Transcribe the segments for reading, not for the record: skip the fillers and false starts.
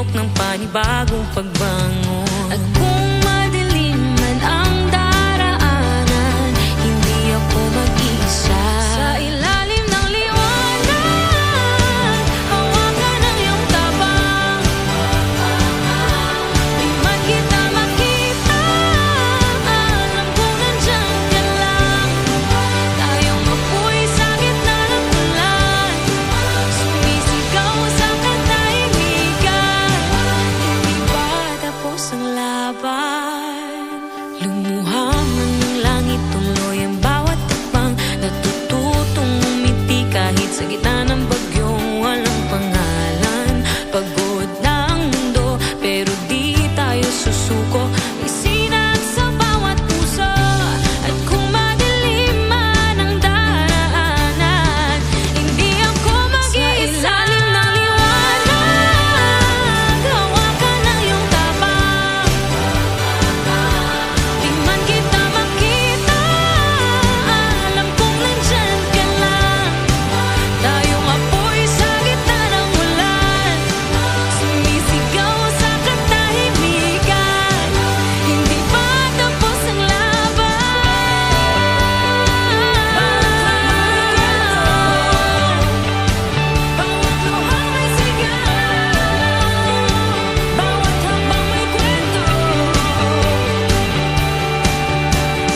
tibok ng panibagong pagbangon. At kung madilim man ang daraanan, hindi ako mag-iisa. Sa ilalim ng liwanag, hawakan ang iyong tabang. Di man kita makita, alam kong nandyan ka lang. Tayong apoy sa gitna ng ulan, sumisigaw sa katahimikan. Hindi ba tapos ang laban? Lumuha man ng langit, tuloy ang bawat takbang. Natututong umiti kahit sa gitna ng bagyong walang pangalan. Pagod na ang mundo, pero di tayo susuko. May sinag sa bawat puso. At kung madilim man ang daraanan, hindi ako mag-iisa. Sa ilalim ng liwanag, hawakan ang iyong tabang. Di man kita makita, alam kong nandyan ka lang. Tayong apoy sa gitna ng ulan, sumisigaw sa katahimikan. Hindi pa tapos ang laban. Bawat luha may sigaw, bawat habang may kwento.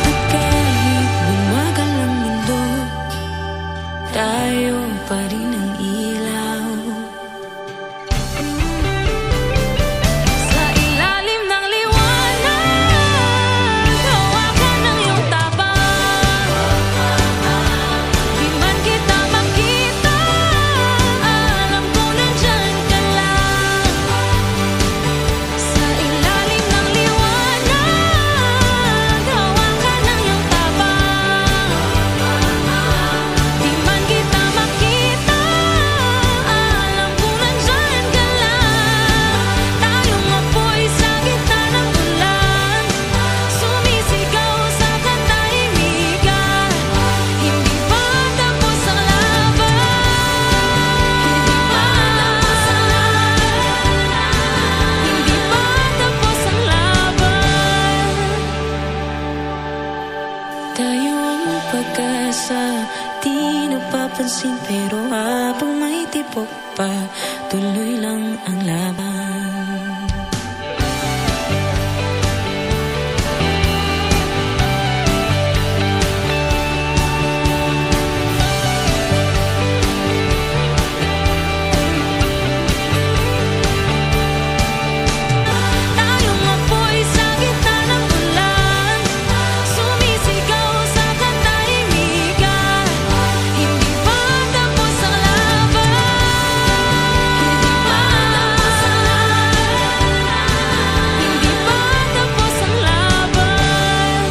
At kahit bumagal ang mundo, tayo pa rin ang ilaw. Sa ilalim ng liwanag, hawakan ang iyong tabang. Di man kita makita, alam kong nandyan ka lang. Sa ilalim ng liwanag, hawakan ang iyong tabang. Di man kita makita, alam kong nandyan ka lang. Tayong apoy sa gitna ng ulan, sumisigaw sa katahimikan. Hindi pa tapos ang laban. Hindi pa tapos ang laban. Hindi pa tapos ang laban. Tayo ang pag-asa, di napapansin, pero habang may tibok pa, tuloy lang ang laban. Tayong apoy sa gitna ng ulan, sumisigaw sa katahimikan. Hindi pa tapos ang laban. Hindi pa tapos ang laban. Hindi pa tapos ang laban.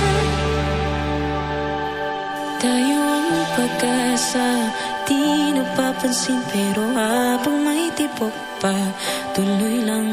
Tayo ang pag-asa, di napapansin, pero habang may tibok pa, tuloy lang